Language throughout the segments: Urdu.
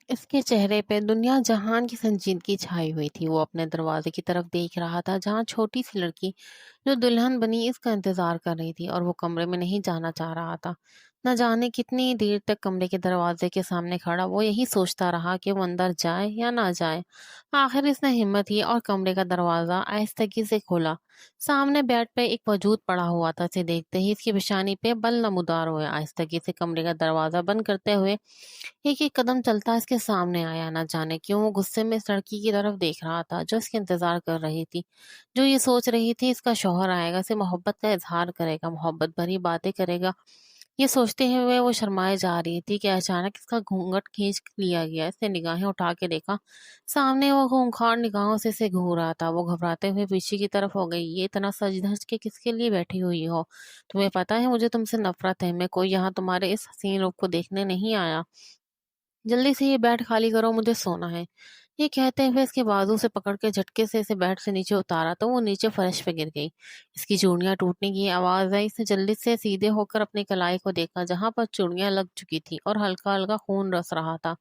اس کے چہرے پہ دنیا جہان کی سنجیدگی چھائی ہوئی تھی۔ وہ اپنے دروازے کی طرف دیکھ رہا تھا جہاں چھوٹی سی لڑکی جو دلہن بنی اس کا انتظار کر رہی تھی، اور وہ کمرے میں نہیں جانا چاہ رہا تھا۔ نہ جانے کتنی دیر تک کمرے کے دروازے کے سامنے کھڑا وہ یہی سوچتا رہا کہ وہ اندر جائے یا نہ جائے۔ آخر اس نے ہمت کی اور کمرے کا دروازہ آہستگی سے کھولا۔ سامنے بیڈ پہ ایک وجود پڑا ہوا تھا۔ اسے دیکھتے ہی اس کی پیشانی پہ بل نمودار ہوئے۔ آہستگی سے کمرے کا دروازہ بند کرتے ہوئے ایک ایک قدم چلتا اس کے سامنے آیا۔ نہ جانے کیوں وہ غصے میں اس لڑکی کی طرف دیکھ رہا تھا جو اس کے انتظار کر رہی تھی، جو یہ سوچ رہی تھی اس کا شوہر آئے گا، اسے محبت کا اظہار کرے گا، محبت بھری باتیں کرے گا۔ یہ سوچتے ہوئے وہ شرمائے جا رہی تھی کہ اچانک اس کا گھونگھٹ کھینچ لیا گیا۔ اس نے نگاہیں اٹھا کے دیکھا، سامنے وہ خونخوار نگاہوں سے اسے گھور رہا تھا۔ وہ گھبراتے ہوئے پیچھے کی طرف ہو گئی۔ یہ اتنا سج دھج کے کس کے لیے بیٹھی ہوئی ہو؟ تمہیں پتا ہے مجھے تم سے نفرت ہے، میں کوئی یہاں تمہارے اس حسین روپ کو دیکھنے نہیں آیا۔ جلدی سے یہ بیڈ خالی کرو، مجھے سونا ہے۔ یہ کہتے ہوئے اس کے بازو سے پکڑ کے جھٹکے سے اسے بیڈ سے نیچے اتارا تو وہ نیچے فرش پہ گر گئی۔ اس کی چوڑیاں ٹوٹنے کی آواز آئی۔ اس نے جلدی سے سیدھے ہو کر اپنی کلائی کو دیکھا جہاں پر چوڑیاں لگ چکی تھی اور ہلکا ہلکا خون رس رہا تھا،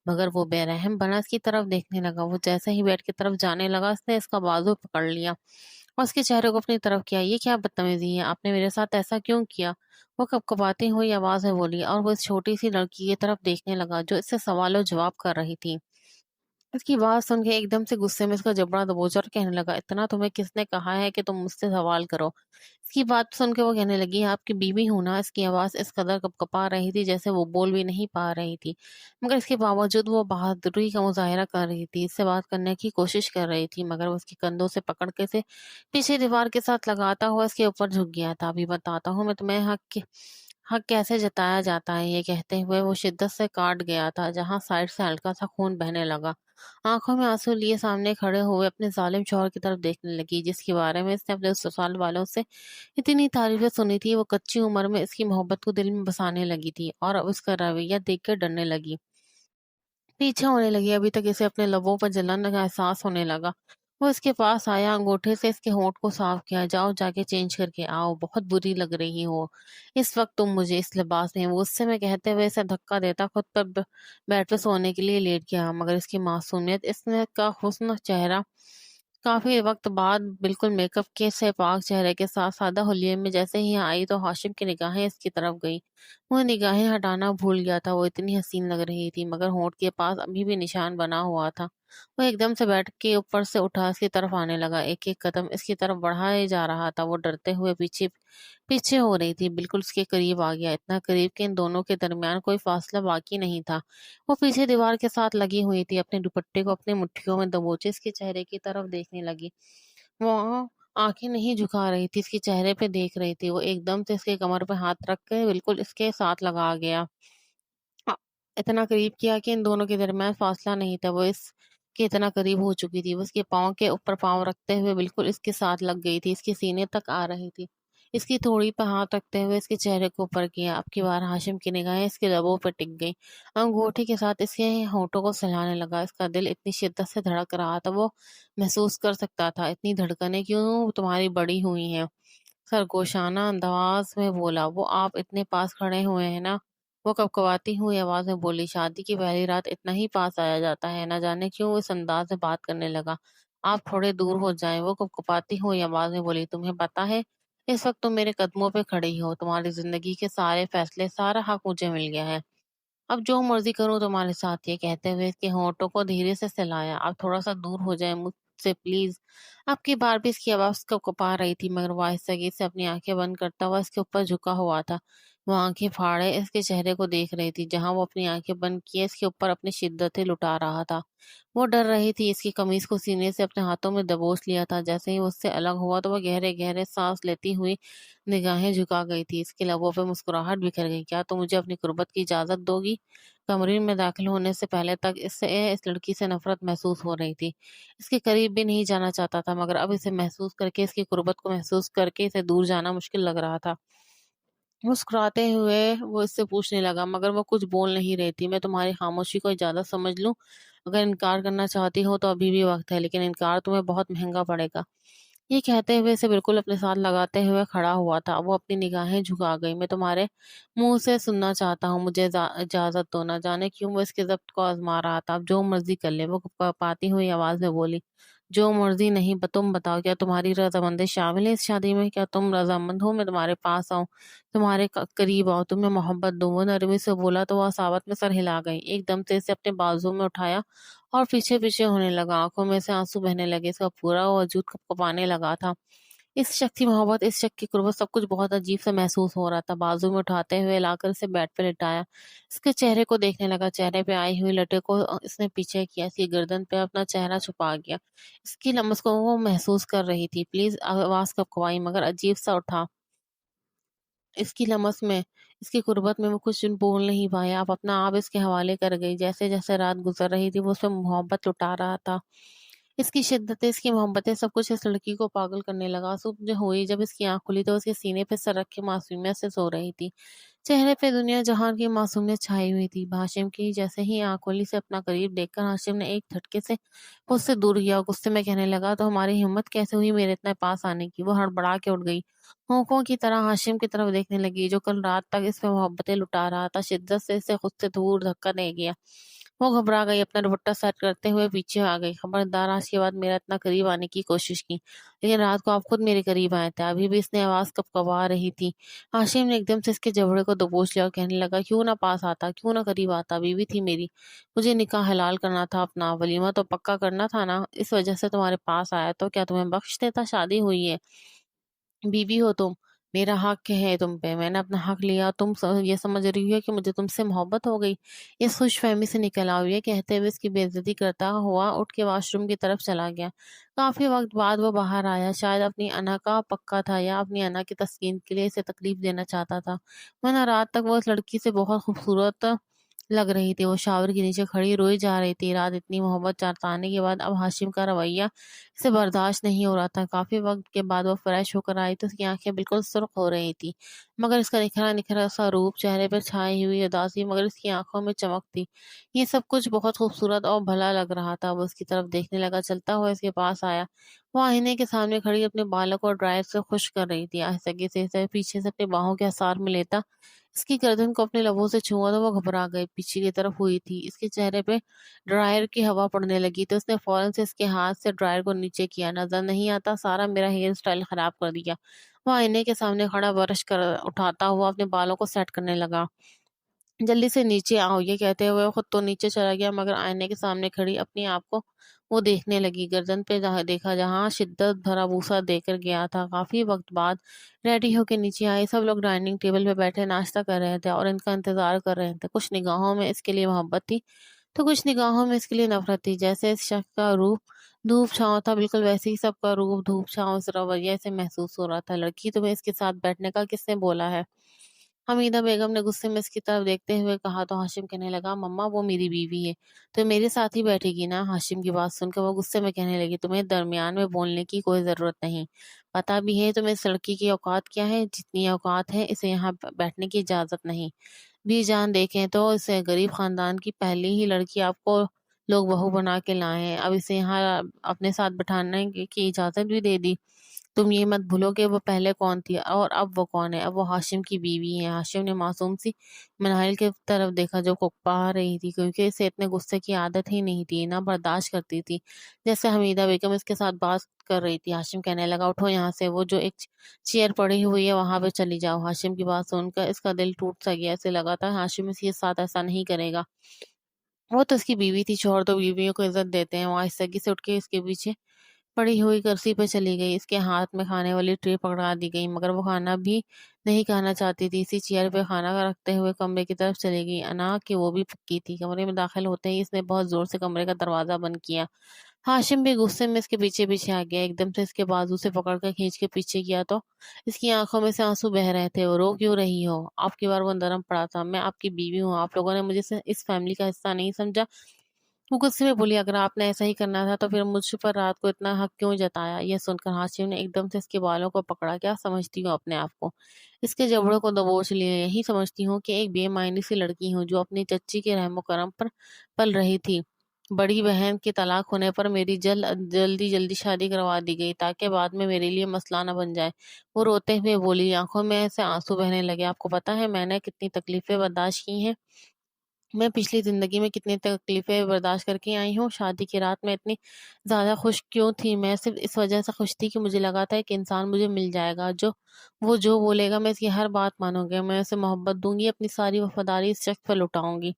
مگر وہ بے رحم بنا اس کی طرف دیکھنے لگا۔ وہ جیسے ہی بیڈ کی طرف جانے لگا اس نے اس کا بازو پکڑ لیا اور اس کے چہرے کو اپنی طرف کیا۔ یہ کیا بدتمیزی ہے؟ آپ نے میرے ساتھ ایسا کیوں کیا؟ وہ کپکپاتی ہوئی آواز میں بولی، اور وہ اس چھوٹی سی لڑکی کی طرف دیکھنے لگا جو اس سے سوال و جواب کر رہی تھی۔ اس کی بات سن کے ایک دم سے غصے میں اس کا جبڑا دبوچا اور کہنے لگا، اتنا تمہیں کس نے کہا ہے کہ تم مجھ سے سوال کرو؟ اس کی بات سن کے وہ کہنے لگی، آپ کی بیوی ہوں نا؟ اس کی آواز اس قدر کپکپا رہی تھی جیسے وہ بول بھی نہیں پا رہی تھی، مگر اس کے باوجود وہ بہادری کا مظاہرہ کر رہی تھی، اس سے بات کرنے کی کوشش کر رہی تھی، مگر وہ اس کے کندھوں سے پکڑ کے اسے پیچھے دیوار کے ساتھ لگاتا ہوا اس کے اوپر جھک گیا تھا۔ ابھی بتاتا ہوں میں تمہیں حق کیسے جتایا جاتا ہے۔ یہ کہتے ہوئے وہ شدت سے کاٹ گیا تھا جہاں سائڈ سے ہلکا سا خون بہنے لگا۔ آنکھوں میں آنسو لیے سامنے کھڑے ہوئے اپنے ظالم شوہر کی طرف دیکھنے لگی جس کے بارے میں اس نے اپنے سسرال والوں سے اتنی تعریفیں سنی تھی۔ وہ کچی عمر میں اس کی محبت کو دل میں بسانے لگی تھی اور اب اس کا رویہ دیکھ کر ڈرنے لگی، پیچھے ہونے لگی۔ ابھی تک اسے اپنے لبوں پر جلن کا احساس ہونے لگا۔ وہ اس کے پاس آیا، انگوٹھے سے اس کے ہونٹ کو صاف کیا۔ جاؤ جا کے چینج کر کے آؤ، بہت بری لگ رہی ہو اس وقت تم مجھے اس لباس میں۔ وہ غصے میں کہتے ہوئے اسے دھکا دیتا خود پر بیڈ پہ سونے کے لیے لیٹ گیا، مگر اس کی معصومیت، اس نے کا حسن چہرہ کافی وقت بعد بالکل میک اپ کے سے پاک چہرے کے ساتھ سادہ حلیے میں جیسے ہی آئی تو ہاشم کی نگاہیں اس کی طرف گئی۔ وہ نگاہیں ہٹانا بھول گیا تھا، وہ اتنی حسین لگ رہی تھی، مگر ہونٹ کے پاس ابھی بھی نشان بنا ہوا تھا۔ وہ ایک دم سے بیٹھ کے اوپر سے اٹھا اس کی طرف آنے لگا، ایک ایک قدم اس کی طرف بڑھائے جا رہا تھا۔ وہ ڈرتے ہوئے پیچھے پیچھے ہو رہی تھی، بالکل اس کے قریب آ گیا، اتنا قریب کہ ان دونوں کے درمیان کوئی فاصلہ باقی نہیں تھا۔ وہ پیچھے دیوار کے ساتھ لگی ہوئی تھی، اپنے دوپٹے کو اپنے مٹھیوں میں دبوچے اس کے چہرے کی طرف دیکھنے لگی۔ وہ آنکھیں نہیں جھکا رہی تھی، اس کے چہرے پہ دیکھ رہی تھی۔ وہ ایک دم سے اس کے کمر پہ ہاتھ رکھ کے بالکل اس کے ساتھ لگا گیا، اتنا قریب کیا کہ ان دونوں کے درمیان فاصلہ نہیں تھا، وہ اس کے اتنا قریب ہو چکی تھی۔ وہ اس کے پاؤں کے اوپر پاؤں رکھتے ہوئے بالکل اس کے ساتھ لگ گئی تھی، اس کے سینے تک آ رہی تھی۔ اس کی تھوڑی پہ ہاتھ رکھتے ہوئے اس کے چہرے کو اوپر کیا۔ اب کی بار ہاشم کی نگاہیں اس کے لبوں پہ ٹک گئی، انگوٹھی کے ساتھ اس کے ہونٹوں کو سہلانے لگا۔ اس کا دل اتنی شدت سے دھڑک رہا تھا وہ محسوس کر سکتا تھا۔ اتنی دھڑکنیں کیوں تمہاری بڑی ہوئی ہیں؟ سرگوشانہ انداز میں بولا وہ، آپ اتنے پاس کھڑے ہوئے ہیں نا؟ وہ کپکپاتی ہوئی آواز میں بولی، شادی کی پہلی رات اتنا ہی پاس آیا جاتا ہے؟ نہ جانے کیوں وہ اس انداز میں بات کرنے لگا، آپ تھوڑے دور ہو جائیں۔ وہ کپکپاتی ہوئی آواز میں بولی، تمہیں پتا ہے اس وقت تم میرے قدموں پہ کھڑی ہو، تمہاری زندگی کے سارے فیصلے، سارا حق مجھے مل گیا ہے، اب جو مرضی کروں تمہارے ساتھ۔ یہ کہتے ہوئے اس کے ہونٹوں کو دھیرے سے سلایا، آپ تھوڑا سا دور ہو جائیں مجھ سے پلیز۔ اب کی بار بھی اس کی آواز کو کپا رہی تھی، مگر وہ آہستگی سے اپنی آنکھیں بند کرتا ہوا اس کے اوپر جھکا ہوا تھا۔ وہ آنکھیں پھاڑے اس کے چہرے کو دیکھ رہی تھی جہاں وہ اپنی آنکھیں بند کیے اس کے اوپر اپنی شدتیں لٹا رہا تھا۔ وہ ڈر رہی تھی، اس کی قمیض کو سینے سے اپنے ہاتھوں میں دبوچ لیا تھا۔ جیسے ہی وہ اس سے الگ ہوا تو وہ گہرے گہرے سانس لیتی ہوئی نگاہیں جھکا گئی تھی، اس کے لبوں پہ مسکراہٹ بکھر گئی۔ کیا تم مجھے اپنی قربت کی اجازت دو گی؟ کمرے میں داخل ہونے سے پہلے تک اس لڑکی سے نفرت محسوس ہو رہی تھی، اس کے قریب بھی نہیں جانا چاہتا تھا، مگر اب اسے محسوس کر کے، اس کی قربت کو محسوس کر کے اسے دور جانا مشکل لگ رہا تھا۔ مسکراتے ہوئے وہ اس سے پوچھنے لگا، مگر وہ کچھ بول نہیں رہی تھی، میں تمہاری خاموشی کو اجازت سمجھ لوں؟ اگر انکار کرنا چاہتی ہو تو ابھی بھی وقت ہے، لیکن انکار تمہیں بہت مہنگا پڑے گا۔ یہ کہتے ہوئے اسے بالکل اپنے ساتھ لگاتے ہوئے کھڑا ہوا تھا۔ وہ اپنی نگاہیں جھکا گئی۔ میں تمہارے منہ سے سننا چاہتا ہوں، مجھے اجازت دو۔ نہ جانے کیوں وہ اس کے ضبط کو آزما رہا تھا۔ اب جو مرضی کر لے، وہ کپکپاتی ہوئی آواز میں بولی۔ جو مرضی نہیں، تم بتاؤ، کیا تمہاری رضامندی شامل ہے اس شادی میں؟ کیا تم رضامند ہو میں تمہارے پاس آؤں، تمہارے قریب آؤں، تمہیں محبت دوں؟ وہ نرمی سے بولا تو وہ عصابت میں سر ہلا گئی۔ ایک دم سے اسے اپنے بازو میں اٹھایا اور پیچھے پیچھے ہونے لگا۔ آنکھوں میں سے آنسو بہنے لگے۔ اس کا پورا وجود کپکپانے لگا تھا۔ اس شخص کی محبت، اس شخص کی قربت، سب کچھ بہت عجیب سا محسوس ہو رہا تھا۔ بازو میں اٹھاتے ہوئے لا کر اسے بیڈ پہ لٹایا۔ اس کے چہرے کو دیکھنے لگا۔ چہرے پہ آئی ہوئی لٹے کو اس نے پیچھے کیا، اس کی گردن پہ اپنا چہرہ چھپا گیا۔ اس کی لمس کو وہ محسوس کر رہی تھی۔ پلیز، آواز کپکپائی مگر عجیب سا اٹھا۔ اس کی لمس میں، اس کی قربت میں وہ کچھ بول نہیں پایا۔ آپ اپنا آپ اس کے حوالے کر گئی۔ جیسے جیسے رات گزر رہی تھی وہ اس پہ محبت لٹا رہا تھا۔ اس کی شدتیں، اس کی محبتیں، سب کچھ اس لڑکی کو پاگل کرنے لگا۔ صبح جو ہوئی، جب اس کی آنکھ کھلی تو اس کے سینے پہ سر رکھ کے معصومیت سے سو رہی تھی۔ چہرے پہ دنیا جہان کی معصومیت چھائی ہوئی تھی۔ ہاشم کی جیسے ہی آنکھ کھلی سے اپنا قریب دیکھ کر ہاشم نے ایک جھٹکے سے خود سے دور کیا اور غصے میں کہنے لگا، تو ہماری ہمت کیسے ہوئی میرے اتنے پاس آنے کی؟ وہ ہڑبڑا کے اٹھ گئی، ہونکوں کی طرح ہاشم کی طرف دیکھنے لگی جو کل رات تک اس پہ محبتیں لٹا رہا تھا۔ شدت سے اسے خود سے دور دھکا دے گیا۔ وہ گھبرا گئی، اپنا دوپٹہ سیٹ کرتے ہوئے پیچھے آ گئی۔ خبردار، آج کے بعد میرا اتنا قریب آنے کی کوشش کی، لیکن رات کو آپ خود میرے قریب آئے تھے۔ ابھی بھی اس نے آواز کپکپا رہی تھی۔ ہاشم نے ایک دم سے اس کے جبڑے کو دبوچ لیا اور کہنے لگا، کیوں نہ پاس آتا، کیوں نہ قریب آتا؟ بیوی تھی میری، مجھے نکاح حلال کرنا تھا اپنا، ولیمہ تو پکا کرنا تھا نا۔ اس وجہ سے تمہارے پاس آیا تو کیا تمہیں بخش دیتا؟ شادی ہوئی ہے، بیوی ہو تم، میرا حق ہے تم پہ، میں نے اپنا حق لیا، تم یہ سمجھ رہی ہو کہ مجھے تم سے محبت ہو گئی؟ اس خوش فہمی سے نکل آؤ، یہ کہتے ہوئے اس کی بے عزتی کرتا ہوا اٹھ کے واش روم کی طرف چلا گیا۔ کافی وقت بعد وہ باہر آیا، شاید اپنی انا کا پکا تھا یا اپنی انا کی تسکین کے لیے اسے تکلیف دینا چاہتا تھا، ورنہ رات تک وہ اس لڑکی سے بہت خوبصورت لگ رہی تھی۔ وہ شاور کے نیچے کھڑی روئی جا رہی تھی۔ رات اتنی محبت جتانے کے بعد اب ہاشم کا رویہ اسے برداشت نہیں ہو رہا تھا۔ کافی وقت کے بعد وہ فریش ہو کر آئی تو اس کی آنکھیں بالکل سرخ ہو رہی تھی، مگر اس کا نکھرا نکھرا سا روپ، چہرے پر چھائی ہوئی اداسی مگر اس کی آنکھوں میں چمک تھی۔ یہ سب کچھ بہت خوبصورت اور بھلا لگ رہا تھا۔ وہ اس کی طرف دیکھنے لگا، چلتا ہوا اس کے پاس آیا۔ وہ آئینے کے سامنے کھڑی اپنے بالوں کو ڈرائر سے خشک کر رہی تھی۔ آہستگی سے اسے پیچھے سے اپنی باہوں کے آثار میں لیتا اس کی گردن کو اپنے لبوں سے چھوا تو وہ گھبرا گئی، پیچھے کی طرف ہوئی تھی۔ اس کے چہرے پہ ڈرائر کی ہوا پڑنے لگی تو اس نے فوراً سے اس کے ہاتھ سے ڈرائر کو نیچے کیا۔ نظر نہیں آتا سارا میرا ہیئر سٹائل خراب کر دیا۔ وہ آئینے کے سامنے کھڑا برش کر اٹھاتا ہوا اپنے بالوں کو سیٹ کرنے لگا۔ جلدی سے نیچے آؤ، یہ کہتے ہوئے خود تو نیچے چلا گیا مگر آئینے کے سامنے کھڑی اپنے آپ کو وہ دیکھنے لگی۔ گردن پہ دیکھا جہاں شدت بھرا بوسہ دے کر گیا تھا۔ کافی وقت بعد ریڈی ہو کے نیچے آئی۔ سب لوگ ڈائننگ ٹیبل پہ بیٹھے ناشتہ کر رہے تھے اور ان کا انتظار کر رہے تھے۔ کچھ نگاہوں میں اس کے لیے محبت تھی تو کچھ نگاہوں میں اس کے لیے نفرت تھی۔ جیسے اس شخص کا روپ دھوپ چھاؤں تھا، بالکل ویسے ہی سب کا روپ دھوپ چھاؤں اس رویہ سے محسوس ہو رہا تھا۔ لڑکی، تمہیں اس کے ساتھ بیٹھنے کا کس نے بولا ہے؟ حمیدہ بیگم نے غصے میں اس کی طرف دیکھتے ہوئے کہا تو ہاشم کہنے لگا، مما وہ میری بیوی ہے تو میرے ساتھ ہی بیٹھے گی نا۔ ہاشم کی بات سن کر وہ غصے میں کہنے لگی، تمہیں درمیان میں بولنے کی کوئی ضرورت نہیں، پتہ بھی ہے تمہیں اس لڑکی کی اوقات کیا ہے، جتنی اوقات ہے اسے یہاں بیٹھنے کی اجازت نہیں۔ بھی جان دیکھیں تو اسے غریب خاندان کی پہلی ہی لڑکی آپ کو لوگ بہو بنا کے لائے ہیں، اب اسے یہاں اپنے ساتھ بٹھانے کی اجازت بھی دے دی۔ تم یہ مت بھولو کہ وہ پہلے کون تھی اور اب وہ کون ہے، اب وہ ہاشم کی بیوی ہے۔ ہاشم نے معصوم سی مناہل کی طرف دیکھا جو کپا رہی تھی، کیونکہ اسے اتنے غصے کی عادت ہی نہیں تھی، نہ برداشت کرتی تھی جیسے حمیدہ بیگم اس کے ساتھ بات کر رہی تھی۔ ہاشم کہنے لگا، اٹھو یہاں سے، وہ جو ایک چیئر پڑی ہوئی ہے وہاں پہ چلی جاؤ۔ ہاشم کی بات سن کر اس کا دل ٹوٹ سا گیا، اسے لگا تھا ہاشم اس کے ساتھ ایسا نہیں کرے گا، وہ تو اس کی بیوی تھی، شوہر تو بیویوں کو عزت دیتے ہیں۔ وہ آہستگی سے اٹھ کے اس کے پیچھے پڑی ہوئی کرسی پہ چلی گئی۔ اس کے ہاتھ میں کھانے والی ٹرے پکڑا دی گئی مگر وہ کھانا بھی نہیں کھانا چاہتی تھی۔ اسی چیئر پہ کھانا رکھتے ہوئے کمرے کی طرف چلی گئی۔ انا کہ وہ بھی پکی تھی۔ کمرے میں داخل ہوتے ہی اس نے بہت زور سے کمرے کا دروازہ بند کیا۔ ہاشم بھی غصے میں اس کے پیچھے پیچھے آ گیا، ایک دم سے اس کے بازو سے پکڑ کر کھینچ کے پیچھے کیا تو اس کی آنکھوں میں سے آنسو بہہ رہے تھے۔ وہ رو کیوں رہی ہو؟ آپ کی بار وہ نرم پڑا تھا، میں آپ کی بیوی ہوں، آپ لوگوں نے مجھے اس فیملی کا حصہ نہیں سمجھا؟ وہ غصے میں بولی، اگر آپ نے ایسا ہی کرنا تھا تو پھر مجھ پر رات کو اتنا حق کیوں جتایا؟ یہ سن کر ہاشم نے ایک دم سے اس کے بالوں کو پکڑا، کیا سمجھتی ہوں اپنے آپ کو؟ اس کے جبڑوں کو دبوچ لیے، یہی سمجھتی ہوں کہ ایک بے معنی سی لڑکی ہوں جو اپنی چچی کے رحم و کرم پر پل رہی تھی۔ بڑی بہن کی طلاق ہونے پر میری جلدی جلدی شادی کروا دی گئی تاکہ بعد میں میرے لیے مسئلہ نہ بن جائے۔ وہ روتے ہوئے بولی، آنکھوں میں سے آنسو بہنے لگے۔ آپ کو پتا ہے میں نے کتنی تکلیفیں برداشت کی ہیں؟ میں پچھلی زندگی میں کتنی تکلیفیں برداشت کر کے آئی ہوں۔ شادی کی رات میں اتنی زیادہ خوش کیوں تھی؟ میں صرف اس وجہ سے خوش تھی کہ مجھے لگا تھا کہ انسان مجھے مل جائے گا، وہ جو بولے گا میں اس کی ہر بات مانوں گی، میں اسے محبت دوں گی، اپنی ساری وفاداری اس شخص پہ لٹاؤں گی۔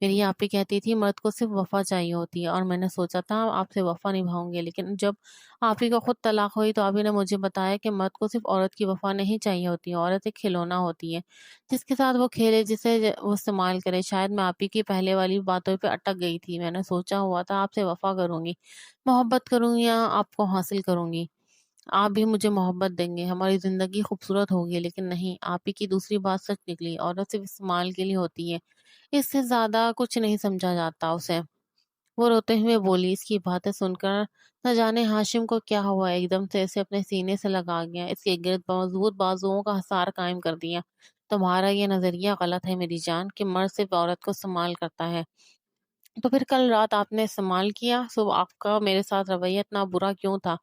میری آپی کہتی تھی مرد کو صرف وفا چاہیے ہوتی ہے، اور میں نے سوچا تھا آپ سے وفا نبھاؤں گے، لیکن جب آپی کو خود طلاق ہوئی تو آپی نے مجھے بتایا کہ مرد کو صرف عورت کی وفا نہیں چاہیے ہوتی ہے، عورت ایک کھلونا ہوتی ہے جس کے ساتھ وہ کھیلے، جسے وہ استعمال کرے۔ شاید میں آپی کی پہلے والی باتوں پہ اٹک گئی تھی۔ میں نے سوچا ہوا تھا آپ سے وفا کروں گی، محبت کروں گی، یا آپ کو حاصل کروں گی، آپ بھی مجھے محبت دیں گے، ہماری زندگی خوبصورت ہوگی۔ لیکن نہیں، آپ ہی کی دوسری بات سچ نکلی، عورت صرف استعمال کے لیے ہوتی ہے، اس سے زیادہ کچھ نہیں سمجھا جاتا اسے۔ وہ روتے ہوئے بولی۔ اس کی باتیں سن کر نہ جانے ہاشم کو کیا ہوا، ایک دم سے اسے اپنے سینے سے لگا گیا، اس کے گرد مضبوط بازوؤں کا حصار قائم کر دیا۔ تمہارا یہ نظریہ غلط ہے میری جان، کہ مرد صرف عورت کو استعمال کرتا ہے۔ تو پھر کل رات آپ نے استعمال کیا، صبح آپ کا میرے ساتھ رویہ اتنا برا کیوں تھا؟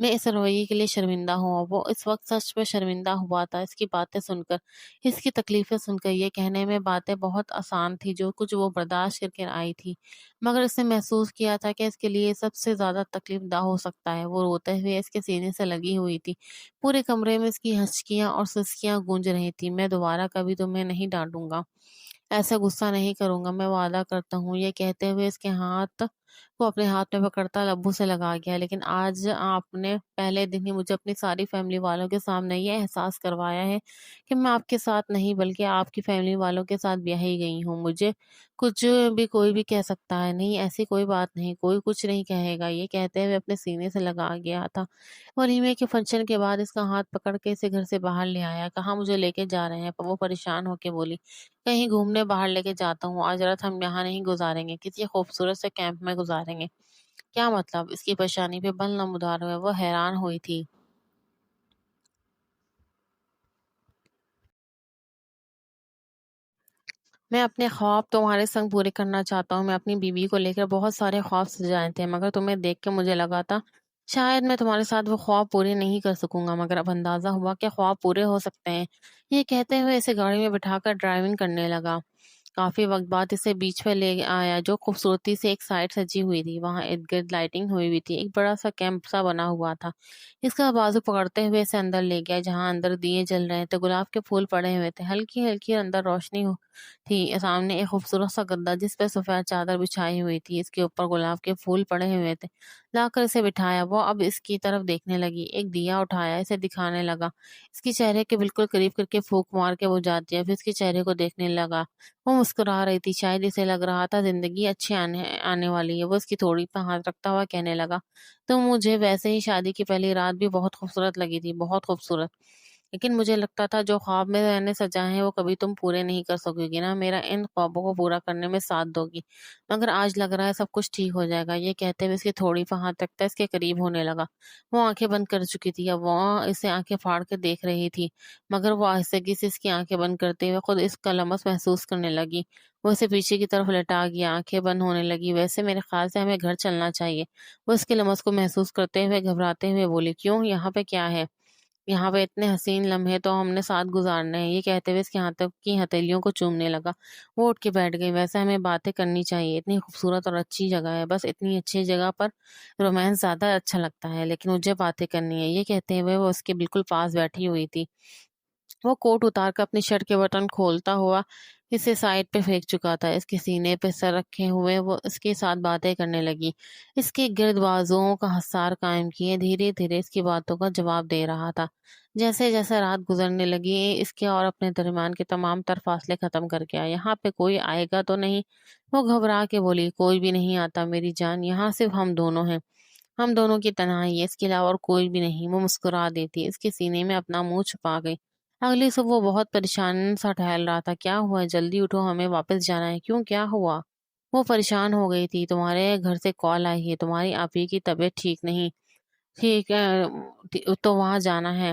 میں اس رویے کے لیے شرمندہ ہوں۔ وہ اس وقت سچ میں شرمندہ ہوا تھا، اس کی باتیں سن کر، اس کی تکلیفیں سن کر۔ یہ کہنے میں باتیں بہت آسان تھی، جو کچھ وہ برداشت کر کے آئی تھی، مگر اس نے محسوس کیا تھا کہ اس کے لیے سب سے زیادہ تکلیف دہ ہو سکتا ہے۔ وہ روتے ہوئے اس کے سینے سے لگی ہوئی تھی، پورے کمرے میں اس کی ہنچکیاں اور سسکیاں گونج رہی تھی۔ میں دوبارہ کبھی تمہیں نہیں ڈانٹوں گا، ایسا غصہ نہیں کروں گا، میں وعدہ کرتا ہوں۔ یہ کہتے ہوئے اس کے ہاتھ کو اپنے ہاتھ میں پکڑتا لبوں سے لگا گیا۔ لیکن آج آپ نے پہلے دن ہی مجھے اپنی ساری فیملی والوں کے سامنے یہ احساس کروایا ہے کہ میں آپ کے ساتھ نہیں بلکہ آپ کی فیملی والوں کے ساتھ بیاہی گئی ہوں۔ مجھے کچھ بھی کوئی بھی کہہ سکتا ہے، نہیں ایسی کوئی بات نہیں، کوئی کچھ نہیں کہے گا۔ یہ کہتے ہوئے اپنے سینے سے لگا گیا تھا۔ ولیمے کے فنکشن کے بعد اس کا ہاتھ پکڑ کے اسے گھر سے باہر لے آیا، کہاں مجھے لے کے جا رہے ہیں؟ وہ پریشان ہو کے بولی، کہیں گھومنے باہر لے کے جاتا ہوں، آج رات ہم یہاں نہیں گزاریں گے، کسی خوبصورت سے کیمپ میں گزاریں گے۔ کیا مطلب؟ اس کی پریشانی پہ بل نمودار ہوئے، وہ حیران ہوئی تھی۔ میں اپنے خواب تمہارے سنگ پورے کرنا چاہتا ہوں۔ میں اپنی بیوی کو لے کر بہت سارے خواب سجائے تھے، مگر تمہیں دیکھ کے مجھے لگا تھا شاید میں تمہارے ساتھ وہ خواب پورے نہیں کر سکوں گا، مگر اب اندازہ ہوا کہ خواب پورے ہو سکتے ہیں۔ یہ کہتے ہوئے اسے گاڑی میں بٹھا کر ڈرائیونگ کرنے لگا۔ کافی وقت بعد اسے بیچ پہ لے آیا، جو خوبصورتی سے ایک سائڈ سجی ہوئی تھی، وہاں ارد گرد لائٹنگ ہوئی ہوئی تھی، ایک بڑا سا کیمپ سا بنا ہوا تھا۔ اس کا بازو پکڑتے ہوئے اسے اندر لے گیا، جہاں اندر دیے جل رہے تھے، گلاب کے پھول پڑے ہوئے تھے، ہلکی ہلکی اندر روشنی تھی۔ سامنے ایک خوبصورت سا گدا جس پہ سفید چادر بچھائی ہوئی تھی، اس کے اوپر گلاب کے پھول پڑے ہوئے تھے، لا کر اسے بٹھایا۔ وہ اب اس کی طرف دیکھنے لگی، ایک دیا اٹھایا، اسے دکھانے لگا، اس کے چہرے کے بالکل قریب کر کے پھونک مار کے بجھا دیا، پھر اس کے چہرے کو دیکھنے لگا۔ وہ مسکرا رہی تھی، شاید اسے لگ رہا تھا زندگی اچھی آنے والی ہے۔ وہ اس کی تھوڑی پہ ہاتھ رکھتا ہوا کہنے لگا، تو مجھے ویسے ہی شادی کی پہلی رات بھی بہت خوبصورت لگی تھی، بہت خوبصورت، لیکن مجھے لگتا تھا جو خواب میں نے سجائے ہیں وہ کبھی تم پورے نہیں کر سکو گی، نہ میرا ان خوابوں کو پورا کرنے میں ساتھ دو گی، مگر آج لگ رہا ہے سب کچھ ٹھیک ہو جائے گا۔ یہ کہتے ہوئے اس کی تھوڑی پہ ہاتھ رکھتا اس کے قریب ہونے لگا۔ وہ آنکھیں بند کر چکی تھی، اب وہ اسے آنکھیں پھاڑ کے دیکھ رہی تھی، مگر وہ آہستگی سے اس کی آنکھیں بند کرتے ہوئے خود اس کا لمس محسوس کرنے لگی۔ وہ اسے پیچھے کی طرف لٹا گیا، آنکھیں بند ہونے لگی۔ ویسے میرے خیال سے ہمیں گھر چلنا چاہیے، وہ اس کے لمس کو محسوس کرتے ہوئے گھبراتے ہوئے بولی۔ کیوں؟ یہاں پہ کیا ہے؟ یہاں پہ اتنے حسین لمحے تو ہم نے ساتھ گزارنے ہیں۔ یہ کہتے ہوئے اس کے ہاتھوں کی ہتھیلیوں کو چومنے لگا۔ وہ اٹھ کے بیٹھ گئی۔ ویسے ہمیں باتیں کرنی چاہیے، اتنی خوبصورت اور اچھی جگہ ہے، بس اتنی اچھی جگہ پر رومانس زیادہ اچھا لگتا ہے، لیکن مجھے باتیں کرنی ہے۔ یہ کہتے ہوئے وہ اس کے بالکل پاس بیٹھی ہوئی تھی۔ وہ کوٹ اتار کر اپنی شرٹ کے بٹن کھولتا ہوا اسے سائڈ پہ پھینک چکا تھا، اس کے سینے پہ سر رکھے ہوئے وہ اس کے ساتھ باتیں کرنے لگی، اس کے گرد بازوؤں کا حصار قائم کیے، دھیرے دھیرے اس کی باتوں کا جواب دے رہا تھا۔ جیسے جیسے رات گزرنے لگی، اس کے اور اپنے درمیان کے تمام تر فاصلے ختم کر کے یہاں پہ کوئی آئے گا تو نہیں؟ وہ گھبرا کے بولی، کوئی بھی نہیں آتا میری جان، یہاں صرف ہم دونوں ہیں، ہم دونوں کی تنہائی ہے، اس کے علاوہ اور کوئی بھی نہیں۔ وہ مسکرا دیتی، اس کے سینے میں اپنا منہ چھپا گئی۔ اگلی صبح وہ بہت پریشان سا ٹہل رہا تھا۔ کیا ہوا ہے؟ جلدی اٹھو، ہمیں واپس جانا ہے۔ کیوں، کیا ہوا؟ وہ پریشان ہو گئی تھی۔ تمہارے گھر سے کال آئی ہے، تمہاری آپی کی طبیعت ٹھیک نہیں، ٹھیک ہے تو وہاں جانا ہے۔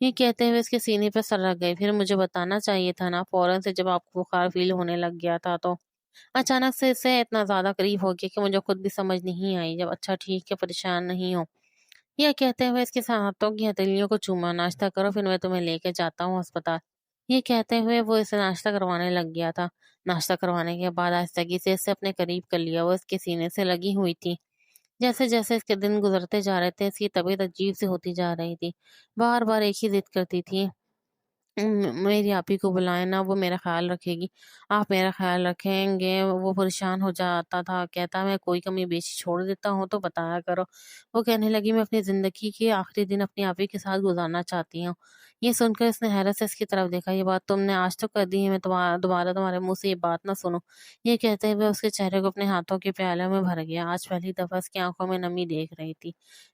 یہ کہتے ہوئے اس کے سینے پر سر رکھ گئی۔ پھر مجھے بتانا چاہیے تھا نا، فوراً سے جب آپ کو بخار فیل ہونے لگ گیا تھا تو۔ اچانک سے اس سے اتنا زیادہ قریب ہو گیا کہ مجھے خود بھی سمجھ نہیں آئی۔ جب اچھا ٹھیک ہے، پریشان نہیں ہو، یہ کہتے ہوئے اس کے ہاتھوں کی ہتھیلیوں کو چوما۔ ناشتہ کرو، پھر میں تمہیں لے کے جاتا ہوں ہسپتال۔ یہ کہتے ہوئے وہ اسے ناشتہ کروانے لگ گیا تھا۔ ناشتہ کروانے کے بعد آہستگی سے اسے اپنے قریب کر لیا۔ وہ اس کے سینے سے لگی ہوئی تھی۔ جیسے جیسے اس کے دن گزرتے جا رہے تھے، اس کی طبیعت عجیب سی ہوتی جا رہی تھی۔ بار بار ایک ہی ضد کرتی تھی، میری آپی کو بلائیں نا، وہ میرا خیال رکھے گی۔ آپ میرا خیال رکھیں گے؟ وہ پریشان ہو جاتا تھا، کہتا میں کوئی کمی بیشی چھوڑ دیتا ہوں تو بتایا کرو۔ وہ کہنے لگی میں اپنی زندگی کے آخری دن اپنی آپی کے ساتھ گزارنا چاہتی ہوں۔ یہ سن کر اس نے حیرت سے اس کی طرف دیکھا۔ یہ بات تم نے آج تو کر دی ہے، میں دوبارہ تمہارے منہ سے یہ بات نہ سنوں۔ یہ کہتے ہوئے اس کے چہرے کو اپنے ہاتھوں کے پیالے میں بھر گیا۔ آج پہلی دفعہ اس کی آنکھوں میں نمی دیکھ رہی تھی۔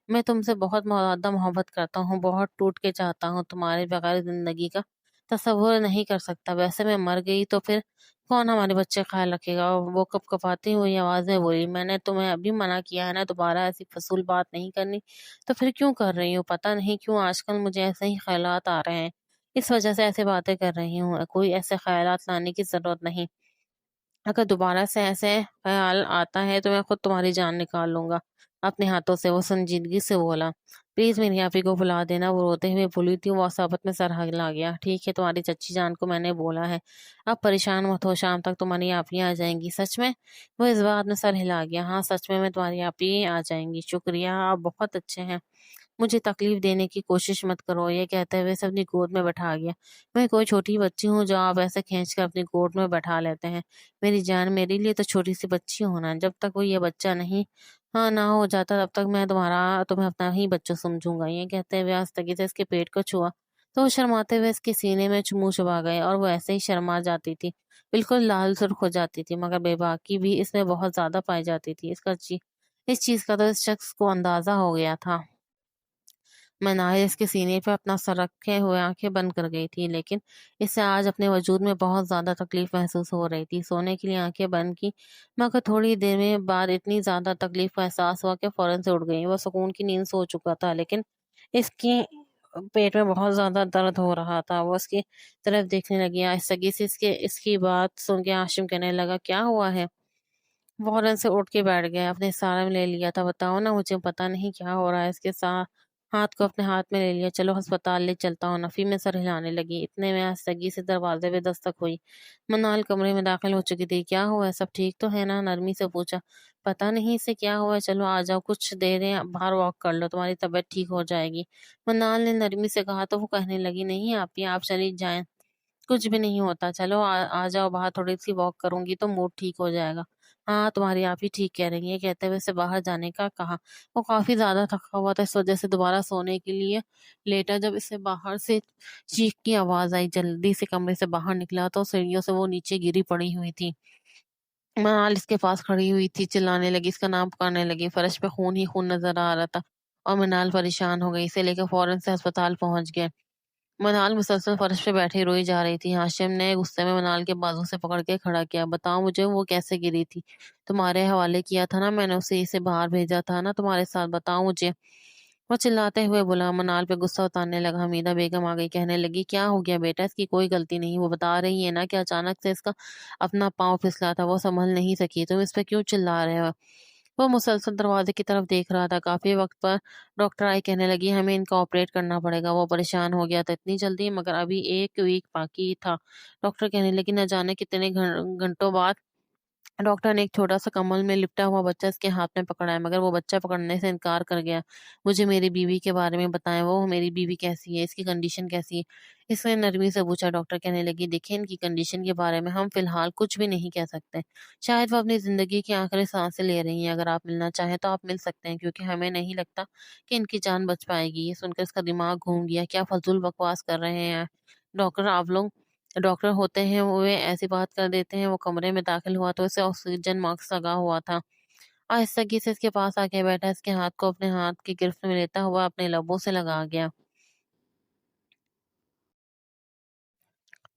میں تم سے بہت زیادہ محبت کرتا ہوں، بہت ٹوٹ کے چاہتا ہوں، تمہارے بغیر زندگی کا تصور نہیں کر سکتا۔ ویسے میں مر گئی تو پھر کون ہمارے بچے کا خیال رکھے گا؟ وہ کپ کپاتی ہوئی آواز میں بولی۔ میں نے تمہیں ابھی منع کیا ہے نا، دوبارہ ایسی فضول بات نہیں کرنی، تو پھر کیوں کر رہی ہوں؟ پتہ نہیں کیوں آج کل مجھے ایسے ہی خیالات آ رہے ہیں، اس وجہ سے ایسے باتیں کر رہی ہوں۔ کوئی ایسے خیالات لانے کی ضرورت نہیں، اگر دوبارہ سے ایسے خیال آتا ہے تو میں خود تمہاری جان نکال لوں گا اپنے ہاتھوں سے۔ وہ سنجیدگی سے بولا۔ پلیز میری آپی کو بلا دینا، وہ روتے ہوئے بولی تھی۔ وہ صابت میں سر ہلا گیا۔ ٹھیک ہے، تمہاری چچی جان کو میں نے بولا ہے، اب پریشان مت ہو، شام تک تمہاری آپی آ جائیں گی۔ سچ میں؟ وہ اس بات میں سر ہلا گیا۔ ہاں سچ میں تمہاری آپی آ جائیں گی۔ شکریہ، آپ بہت اچھے ہیں، مجھے تکلیف دینے کی کوشش مت کرو۔ یہ کہتے ہوئے اسے اپنی گود میں بٹھا گیا۔ میں کوئی چھوٹی بچی ہوں جو آپ ایسے کھینچ کر اپنی گود میں بیٹھا لیتے ہیں؟ میری جان، میرے لیے تو چھوٹی سی بچی ہونا، جب تک وہ یہ بچہ نہیں ہاں نہ ہو جاتا تب تک میں تمہیں اپنا ہی بچہ سمجھوں گا۔ یہ کہتے ہوئے آہستگی سے اس کے پیٹ کو چھوا تو وہ شرماتے ہوئے اس کے سینے میں منہ چبا گئے، اور وہ ایسے ہی شرما جاتی تھی، بالکل لال سرخ ہو جاتی تھی، مگر بے باکی بھی اس میں بہت زیادہ پائی جاتی تھی۔ اس چیز کا تو اس شخص کو اندازہ ہو گیا تھا۔ منال اس کے سینے پہ اپنا سر رکھے ہوئے آنکھیں بند کر گئی تھی، لیکن اسے آج اپنے وجود میں بہت زیادہ تکلیف محسوس ہو رہی تھی۔ سونے کے لیے آنکھیں بند کی، مگر تھوڑی دیر میں بعد اتنی زیادہ تکلیف کا احساس ہوا کہ فوراً سے اٹھ گئی۔ وہ سکون کی نیند سو چکا تھا، لیکن اس کی پیٹ میں بہت زیادہ درد ہو رہا تھا۔ وہ اس کی طرف دیکھنے لگی، آہستگی سے اس کی بات سن کے ہاشم کہنے لگا، کیا ہوا ہے؟ فوراً سے اٹھ کے بیٹھ گیا، اپنے سارے میں لے لیا تھا۔ بتاؤ نا، مجھے پتا نہیں کیا ہو رہا ہے۔ اس کے ساتھ ہاتھ کو اپنے ہاتھ میں لے لیا۔ چلو ہسپتال لے چلتا ہوں۔ نفی میں سر ہلانے لگی، اتنے میں آہستگی سے دروازے پہ دستک ہوئی۔ منال کمرے میں داخل ہو چکی تھی۔ کیا ہوا ہے؟ سب ٹھیک تو ہے نا؟ نرمی سے پوچھا۔ پتا نہیں اسے کیا ہوا ہے، چلو آ جاؤ، کچھ دیر باہر واک کر لو، تمہاری طبیعت ٹھیک ہو جائے گی، منال نے نرمی سے کہا تو وہ کہنے لگی، نہیں آپ چلی جائیں، کچھ بھی نہیں ہوتا، چلو آ جاؤ باہر، تھوڑی سی واک کروں گی تو موڈ ٹھیک ہو جائے گا۔ ہاں تمہاری آپ ہی ٹھیک کہہ رہی ہیں، کہتے ہوئے اسے باہر جانے کا کہا۔ وہ کافی زیادہ تھکا ہوا تھا، اس وجہ سے دوبارہ سونے کے لیے لیٹا۔ جب اسے باہر سے چیخ کی آواز آئی، جلدی سے کمرے سے باہر نکلا تو سیڑھیوں سے وہ نیچے گری پڑی ہوئی تھی۔ منال اس کے پاس کھڑی ہوئی تھی، چلانے لگی، اس کا نام پکارنے لگی۔ فرش پہ خون ہی خون نظر آ رہا تھا اور منال پریشان ہو گئی، اسے لے کے فوراً سے ہسپتال پہنچ گئے۔ منال مسلسل فرش پہ بیٹھی روئی جا رہی تھی۔ ہاشم نے غصے میں منال کے بازو سے پکڑ کے کھڑا کیا۔ بتاؤ مجھے، وہ کیسے گری تھی؟ تمہارے حوالے کیا تھا نا میں نے اسے باہر بھیجا تھا نا تمہارے ساتھ، بتاؤ مجھے، وہ چلاتے ہوئے بولا۔ منال پہ غصہ اتارنے لگا۔ حمیدہ بیگم آ گئی، کہنے لگی، کیا ہو گیا بیٹا؟ اس کی کوئی غلطی نہیں، وہ بتا رہی ہے نا کہ اچانک سے اس کا اپنا پاؤں پھسلا تھا، وہ سنبھل نہیں سکی، تم اس پہ کیوں چلا رہے ہو؟ وہ مسلسل دروازے کی طرف دیکھ رہا تھا۔ کافی وقت پر ڈاکٹر آئی، کہنے لگی، ہمیں ان کا آپریٹ کرنا پڑے گا۔ وہ پریشان ہو گیا تھا، اتنی جلدی؟ مگر ابھی 1 ویک باقی تھا۔ ڈاکٹر کہنے لگی، نہ جانے کتنے گھنٹوں بعد ڈاکٹر نے ایک چھوٹا سا کمل میں لپٹا ہوا بچہ اس کے ہاتھ میں پکڑا ہے، مگر وہ بچہ پکڑنے سے انکار کر گیا۔ مجھے میری بیوی کے بارے میں بتائیں، وہ میری بیوی کیسی ہے، اس کی کنڈیشن کیسی ہے؟ اس نے نرمی سے پوچھا۔ ڈاکٹر کہنے لگی، دیکھیں ان کی کنڈیشن کے بارے میں ہم فی الحال کچھ بھی نہیں کہہ سکتے، شاید وہ اپنی زندگی کی آخری سانسیں لے رہی ہیں، اگر آپ ملنا چاہیں تو آپ مل سکتے ہیں، کیونکہ ہمیں نہیں لگتا کہ ان کی جان بچ پائے گی۔ یہ سن کر اس کا دماغ گھوم گیا، کیا فضول بکواس کر رہے ہیں ڈاکٹر آپ لوگ؟ ڈاکٹر ہوتے ہیں وہ ایسی بات کر دیتے ہیں۔ وہ کمرے میں داخل ہوا تو اسے آکسیجن ماسک لگا ہوا تھا۔ آہستگی سے اس کے پاس آ کے بیٹھا، اس کے ہاتھ کو اپنے ہاتھ کی گرفت میں لیتا ہوا اپنے لبوں سے لگا گیا۔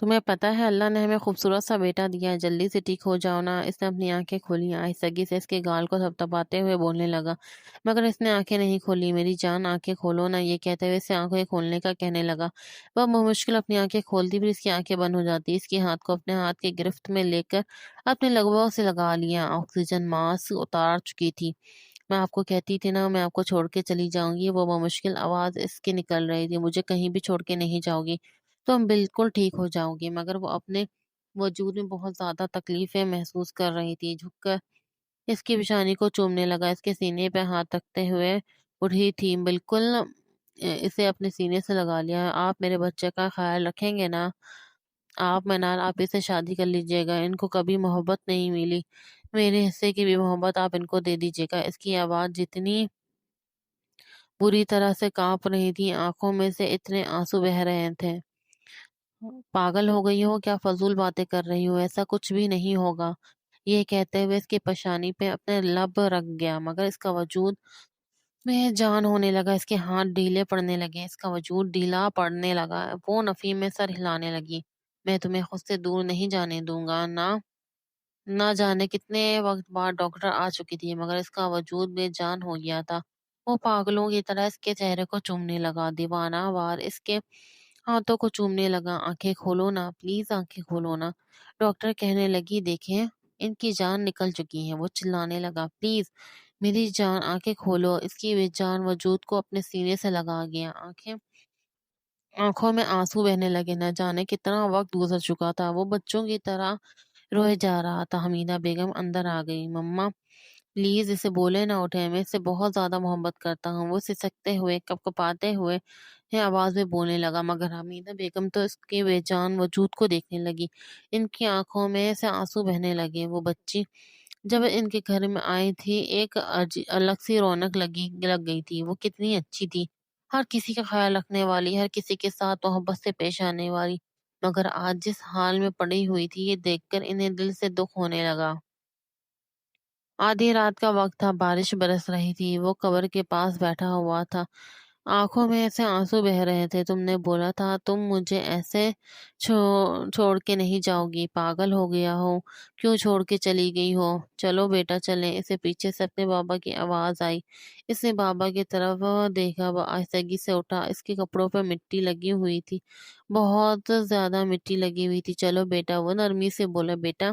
تمہیں پتہ ہے اللہ نے ہمیں خوبصورت سا بیٹا دیا ہے، جلدی سے ٹھیک ہو جاؤ نا۔ اس نے اپنی آنکھیں کھولی، آہستگی سے اس کے گال کو تھپتھپاتے ہوئے بولنے لگا، مگر اس نے آنکھیں نہیں کھولی۔ میری جان آنکھیں کھولو نا، یہ کہتے ہوئے اسے آنکھیں کھولنے کا کہنے لگا۔ وہ بمشکل اپنی آنکھیں کھولتی، پھر اس کی آنکھیں بند ہو جاتی۔ اس کے ہاتھ کو اپنے ہاتھ کی گرفت میں لے کر اپنے لگووں سے لگا لیا۔ آکسیجن ماسک اتار چکی تھی۔ میں آپ کو کہتی تھی نا میں آپ کو چھوڑ کے چلی جاؤں گی، وہ بمشکل آواز اس کی نکل رہی تھی، مجھے کہیں بھی چھوڑ کے نہیں جاؤ گی، تم بالکل ٹھیک ہو جاؤ گی۔ مگر وہ اپنے وجود میں بہت زیادہ تکلیفیں محسوس کر رہی تھی۔ جھک کر اس کی پیشانی کو چومنے لگا، اس کے سینے پہ ہاتھ رکھتے ہوئے اٹھی تھی، بالکل اسے اپنے سینے سے لگا لیا۔ آپ میرے بچے کا خیال رکھیں گے نا؟ آپ منال، آپ اسے شادی کر لیجیے گا، ان کو کبھی محبت نہیں ملی، میرے حصے کی بھی محبت آپ ان کو دے دیجیے گا۔ اس کی آواز جتنی بری طرح سے کانپ رہی تھی، آنکھوں میں سے اتنے آنسو بہہ رہے تھے۔ پاگل ہو گئی ہو کیا؟ فضول باتیں کر رہی ہو، ایسا کچھ بھی نہیں ہوگا، یہ کہتے ہوئے اس کی پیشانی پہ اپنے لب رکھ گیا، مگر اس کا وجود میں جان ہونے لگا، اس کے ہاتھ ڈھیلے پڑنے لگے، اس کا وجود ڈھیلا پڑنے لگا۔ وہ نفی میں سر ہلانے لگی۔ میں تمہیں خود سے دور نہیں جانے دوں گا، نہ جانے کتنے وقت بعد ڈاکٹر آ چکی تھی، مگر اس کا وجود بے جان ہو گیا تھا۔ وہ پاگلوں کی طرح اس کے چہرے کو چومنے لگا، دیوانہ وار اس کے ہاتھوں کو چومنے لگا۔ آنکھیں کھولو نا، پلیز آنکھیں کھولو نا، ڈاکٹر کہنے لگی، دیکھیں ان کی جان نکل چکی ہے۔ وہ چلانے لگا، پلیز میری جان آنکھیں کھولو۔ اس کی بے جان وجود کو اپنے سینے سے لگا گیا، آنکھوں میں آنسو بہنے لگے۔ نہ جانے کتنا وقت گزر چکا تھا، وہ بچوں کی طرح روئے جا رہا تھا۔ حمیدہ بیگم اندر آ گئی۔ مما پلیز اسے بولے نہ اٹھے، میں اس سے بہت زیادہ محبت کرتا ہوں، وہ سسکتے ہوئے کپکپاتے ہوئے آواز میں بولنے لگا، مگر حمیدہ بیگم تو اس کے بے جان وجود کو دیکھنے لگی، ان کی آنکھوں میں سے آنسو بہنے لگے۔ وہ بچی جب ان کے گھر میں آئی تھی ایک الگ سی رونق لگ گئی تھی، وہ کتنی اچھی تھی، ہر کسی کا خیال رکھنے والی، ہر کسی کے ساتھ محبت سے پیش آنے والی، مگر آج جس حال میں پڑی ہوئی تھی یہ دیکھ کر انہیں دل سے دکھ ہونے لگا۔ آدھی رات کا وقت تھا، بارش برس رہی تھی، وہ قبر کے پاس بیٹھا ہوا تھا، آنکھوں میں ایسے آنسو بہہ رہے تھے۔ تم نے بولا تھا تم مجھے ایسے چھوڑ کے نہیں جاؤ گی، پاگل ہو گیا ہو، کیوں چھوڑ کے چلی گئی ہو؟ چلو بیٹا چلیں۔ اسے پیچھے سے اپنے بابا کی آواز آئی، اس نے بابا کی طرف دیکھا، وہ آہستگی سے اٹھا، اس کے کپڑوں پہ مٹی لگی ہوئی تھی، بہت زیادہ مٹی لگی ہوئی تھی۔ چلو بیٹا، وہ نرمی سے بولا، بیٹا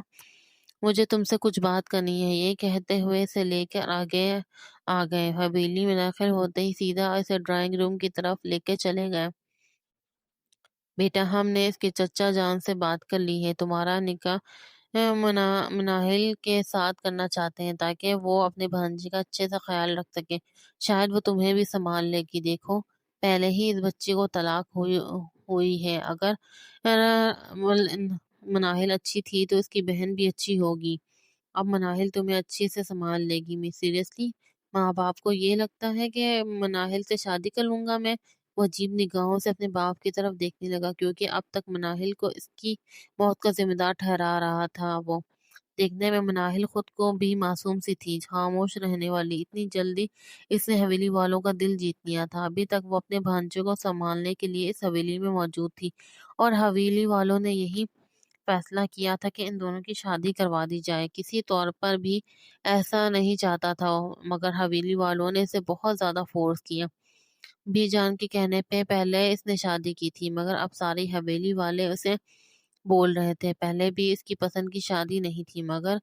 مجھے تم سے کچھ بات کرنی ہے، یہ کہتے ہوئے اسے لے کر آگے آ گئے، حویلی میں داخل ہوتے ہی سیدھا اسے ڈرائنگ روم کی طرف لے کے چلے گئے۔ بیٹا ہم نے اس کے چچا جان سے بات کر لی ہے، تمہارا نکاح مناہل کے ساتھ کرنا چاہتے ہیں تاکہ وہ اپنے بھانجے کا اچھے سے خیال رکھ سکے، شاید وہ تمہیں بھی سنبھال لے گی۔ دیکھو پہلے ہی اس بچی کو طلاق ہوئی ہے، اگر مناہل اچھی تھی تو اس کی بہن بھی اچھی ہوگی، اب مناہل تمہیں اچھے سے سنبھال لے گی۔ میں سیریسلی ماں باپ کو یہ لگتا ہے کہ مناہل سے شادی کر لوں گا میں؟ وہ عجیب نگاہوں سے اپنے باپ کی طرف دیکھنے لگا، کیونکہ اب تک مناہل کو اس کی موت کا ذمہ دار ٹھہرا رہا تھا۔ وہ دیکھنے میں مناہل خود کو بھی معصوم سی تھی، خاموش رہنے والی، اتنی جلدی اس نے حویلی والوں کا دل جیت لیا تھا۔ ابھی تک وہ اپنے بھانجے کو سنبھالنے کے لیے اس حویلی میں موجود تھی، اور حویلی والوں نے یہی فیصلہ کیا تھا کہ ان دونوں کی شادی کروا دی جائے، کسی طور پر بھی ایسا نہیں چاہتا تھا، مگر حویلی والوں نے اسے بہت زیادہ فورس کیا۔ بی جان کے کہنے پہ پہلے اس نے شادی کی تھی، مگر اب ساری حویلی والے اسے بول رہے تھے، پہلے بھی اس کی پسند کی شادی نہیں تھی، مگر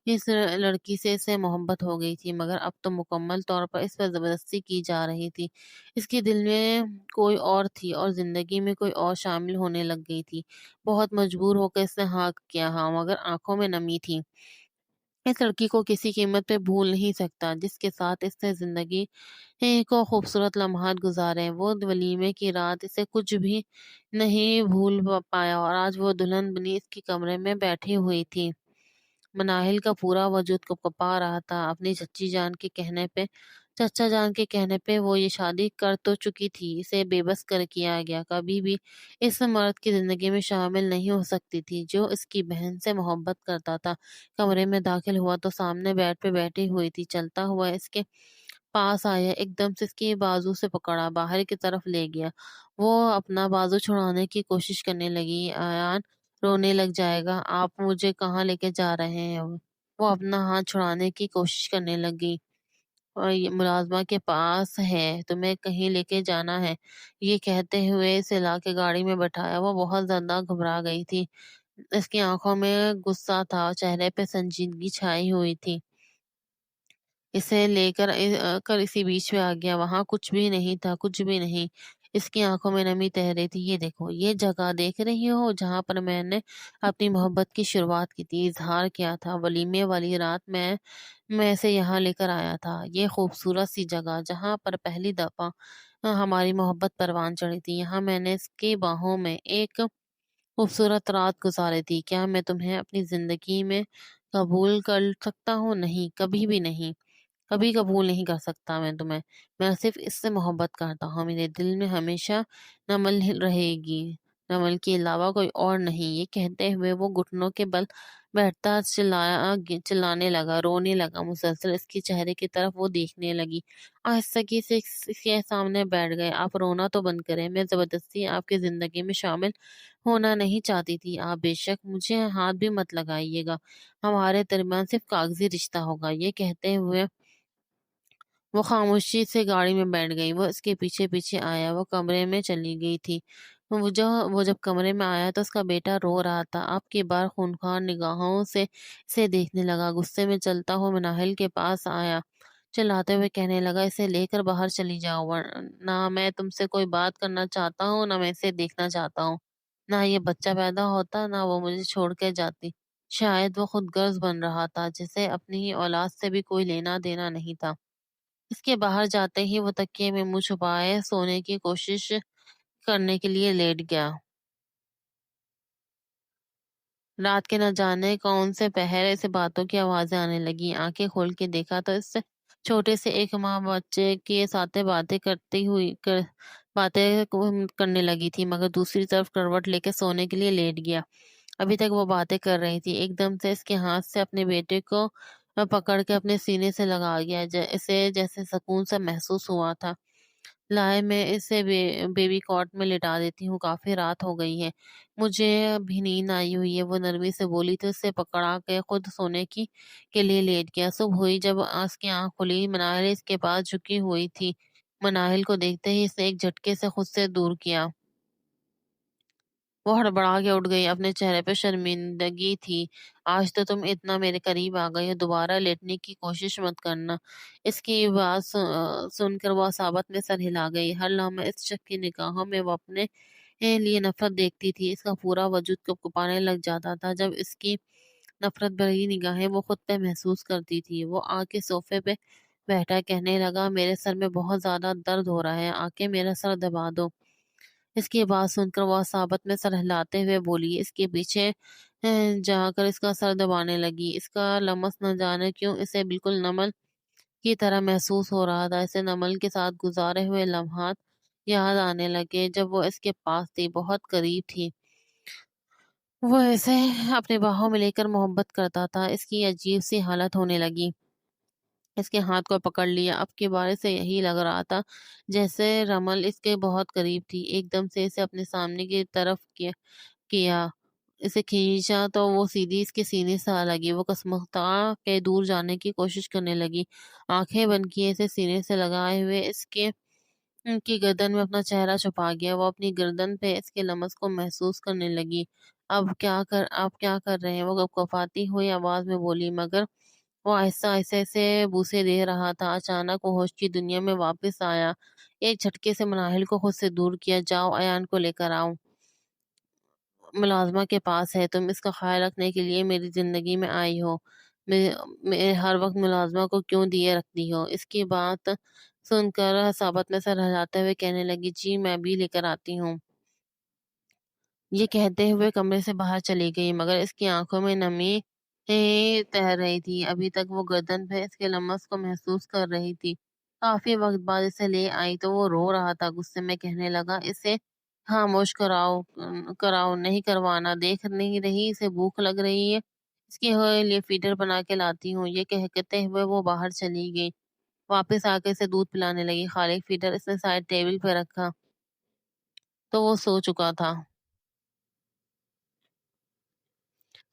اس لڑکی سے اسے محبت ہو گئی تھی، مگر اب تو مکمل طور پر اس پر زبردستی کی جا رہی تھی، اس کے دل میں کوئی اور تھی اور زندگی میں کوئی اور شامل ہونے لگ گئی تھی۔ بہت مجبور ہو کر اس نے ہاں کیا، ہاں، مگر آنکھوں میں نمی تھی۔ اس لڑکی کو کسی قیمت پہ بھول نہیں سکتا جس کے ساتھ اس نے زندگی کو خوبصورت لمحات گزارے۔ وہ ولیمے کی رات اسے کچھ بھی نہیں بھول پایا، اور آج وہ دلہن بنی اس کے کمرے میں بیٹھی ہوئی تھی۔ مناہل کا پورا وجود کپکپا رہا تھا اپنی چچا جان کے کہنے پہ وہ یہ شادی کر تو چکی تھی، اسے بے بس کر کیا گیا، کبھی بھی اس مرد کی زندگی میں شامل نہیں ہو سکتی تھی جو اس کی بہن سے محبت کرتا تھا۔ کمرے میں داخل ہوا تو سامنے بیڈ پہ بیٹھی ہوئی تھی، چلتا ہوا اس کے پاس آیا، ایک دم سے اس کی بازو سے پکڑا، باہر کی طرف لے گیا۔ وہ اپنا بازو چھڑانے کی کوشش کرنے لگی، ایان رونے لگ جائے گا۔ آپ مجھے کہاں لے کے جا رہے ہیں؟ وہ اپنا ہاتھ چھڑانے کی کوشش کرنے لگی۔ اور یہ ملازمہ کے پاس ہے، تمہیں کہیں لے کے جانا ہے، یہ کہتے ہوئے اسے لا کے گاڑی میں بٹھایا۔ وہ بہت زیادہ گھبرا گئی تھی۔ اس کی آنکھوں میں غصہ تھا، چہرے پہ سنجیدگی چھائی ہوئی تھی۔ اسے لے کر اسی بیچ میں آ گیا۔ وہاں کچھ بھی نہیں تھا، کچھ بھی نہیں۔ اس کی آنکھوں میں نمی تہ رہی تھی۔ یہ دیکھو، یہ جگہ دیکھ رہی ہو جہاں پر میں نے اپنی محبت کی شروعات کی تھی، اظہار کیا تھا۔ ولیمے والی رات میں اسے یہاں لے کر آیا تھا۔ یہ خوبصورت سی جگہ جہاں پر پہلی دفعہ ہماری محبت پروان چڑھی تھی، یہاں میں نے اس کی باہوں میں ایک خوبصورت رات گزاری تھی۔ کیا میں تمہیں اپنی زندگی میں قبول کر سکتا ہوں؟ نہیں، کبھی بھی نہیں۔ کبھی قبول نہیں کر سکتا میں تمہیں۔ میں صرف اس سے محبت کرتا ہوں۔ میرے دل میں ہمیشہ نمل رہے گی، نمل کے علاوہ کوئی اور نہیں۔ یہ کہتے ہوئے وہ گھٹنوں کے بل بیٹھتا چلانے لگا، رونے لگا مسلسل۔ اس کے چہرے کی طرف وہ دیکھنے لگی۔ آہستگی سے اس کے سامنے بیٹھ گئے۔ آپ رونا تو بند کریں، میں زبردستی آپ کی زندگی میں شامل ہونا نہیں چاہتی تھی۔ آپ بے شک مجھے ہاتھ بھی مت لگائیے گا، ہمارے درمیان صرف کاغذی رشتہ ہوگا۔ یہ کہتے ہوئے وہ خاموشی سے گاڑی میں بیٹھ گئی۔ وہ اس کے پیچھے پیچھے آیا۔ وہ کمرے میں چلی گئی تھی۔ وہ جب کمرے میں آیا تو اس کا بیٹا رو رہا تھا۔ آپ کی بار خونخوار نگاہوں سے اسے دیکھنے لگا۔ غصے میں چلتا ہوا مناہل کے پاس آیا، چلاتے ہوئے کہنے لگا، اسے لے کر باہر چلی جاؤ، نہ میں تم سے کوئی بات کرنا چاہتا ہوں، نہ میں اسے دیکھنا چاہتا ہوں۔ نہ یہ بچہ پیدا ہوتا، نہ وہ مجھے چھوڑ کے جاتی۔ شاید وہ خود غرض بن رہا تھا، جسے اپنی ہی اولاد سے بھی کوئی لینا دینا نہیں تھا۔ اس کے باہر جاتے ہی وہ تکیے میں منہ چھپائے سونے کی کوشش کرنے کے لیے لیٹ گیا۔ رات کے نہ جانے کون سے پہر سے باتوں کی آوازیں آنے لگی۔ آنکھیں کھول کے دیکھا تو اس چھوٹے سے ایک ماں بچے کے ساتھ باتیں کرنے لگی تھی، مگر دوسری طرف کروٹ لے کے سونے کے لیے لیٹ گیا۔ ابھی تک وہ باتیں کر رہی تھی، ایک دم سے اس کے ہاتھ سے اپنے بیٹے کو پکڑ کے اپنے سینے سے لگا گیا۔ اسے جیسے سکون سا محسوس ہوا تھا۔ لائے میں اسے بیبی کاٹ میں لٹا دیتی ہوں، کافی رات ہو گئی ہے، مجھے بھی نیند آئی ہوئی ہے، وہ نرمی سے بولی تو اسے پکڑا کے خود سونے کے لیے لیٹ گیا۔ صبح ہوئی جب اس کی آنکھ کھلی، مناہل اس کے پاس جھکی ہوئی تھی۔ مناہل کو دیکھتے ہی اس نے ایک جھٹکے سے خود سے دور کیا۔ وہ ہڑبڑا کے اٹھ گئی، اپنے چہرے پہ شرمندگی تھی۔ آج تو تم اتنا میرے قریب آ گئی ہو، دوبارہ لیٹنے کی کوشش مت کرنا۔ اس کی بات سن کر وہ عصابت میں سر ہلا گئی۔ ہر لمحہ اس شخص کی نگاہوں میں وہ اپنے لیے نفرت دیکھتی تھی۔ اس کا پورا وجود کپکپانے لگ جاتا تھا جب اس کی نفرت بھری نگاہیں وہ خود پہ محسوس کرتی تھی۔ وہ آ کے صوفے پہ بیٹھا کہنے لگا، میرے سر میں بہت زیادہ درد ہو رہا ہے، آ کے میرا سر دبا دو۔ اس کی بات سن کر وہ عصابت میں سر ہلاتے ہوئے بولی، اس کے پیچھے جا کر اس کا سر دبانے لگی۔ اس کا لمس نہ جانے کیوں اسے بالکل نمل کی طرح محسوس ہو رہا تھا۔ اسے نمل کے ساتھ گزارے ہوئے لمحات یاد آنے لگے جب وہ اس کے پاس تھی، بہت قریب تھی۔ وہ اسے اپنے باہوں میں لے کر محبت کرتا تھا۔ اس کی عجیب سی حالت ہونے لگی۔ اس کے ہاتھ کو پکڑ لیا۔ اب کے بارے سے یہی لگ رہا تھا جیسے رمل اس کے بہت قریب تھی۔ ایک دم سے اسے اپنے سامنے کی طرف کیا، اسے کھینچا تو وہ سیدھی اس کے سینے سے آ لگی۔ وہ کسمکتا کے دور جانے کی کوشش کرنے لگی، آنکھیں بند کیے اسے سینے سے لگائے ہوئے اس کے ان کی گردن میں اپنا چہرہ چھپا گیا۔ وہ اپنی گردن پہ اس کے لمس کو محسوس کرنے لگی۔ آپ کیا کر رہے ہیں؟ وہ کپکپاتی ہوئی آواز میں بولی، مگر وہ آہستہ آہستہ سے بوسے دے رہا تھا۔ اچانک وہ ہوش کی دنیا میں واپس آیا، ایک جھٹکے سے مناہل کو خود سے دور کیا۔ جاؤ ایان کو لے کر آؤ، ملازمہ کے پاس ہے، تم اس کا خیال رکھنے کے لیے میری زندگی میں آئی ہو، میں ہر وقت ملازمہ کو کیوں دیے رکھتی ہو؟ اس کی بات سن کر ثابت میں سر ہلاتے ہوئے کہنے لگی، جی میں بھی لے کر آتی ہوں۔ یہ کہتے ہوئے کمرے سے باہر چلی گئی، مگر اس کی آنکھوں میں نمی تہ رہی تھی۔ ابھی تک وہ گردن پہ اس کے لمس کو محسوس کر رہی تھی۔ کافی وقت بعد اسے لے آئی تو وہ رو رہا تھا۔ غصے میں کہنے لگا، اسے خاموش کراؤ، نہیں کروانا، دیکھ نہیں رہی اسے بھوک لگ رہی ہے، اس کے لیے فیڈر بنا کے لاتی ہوں۔ یہ کہتے ہوئے وہ باہر چلی گئی، واپس آ کے اسے دودھ پلانے لگی۔ خالق فیڈر اس نے سائڈ ٹیبل پہ رکھا تو وہ سو چکا تھا۔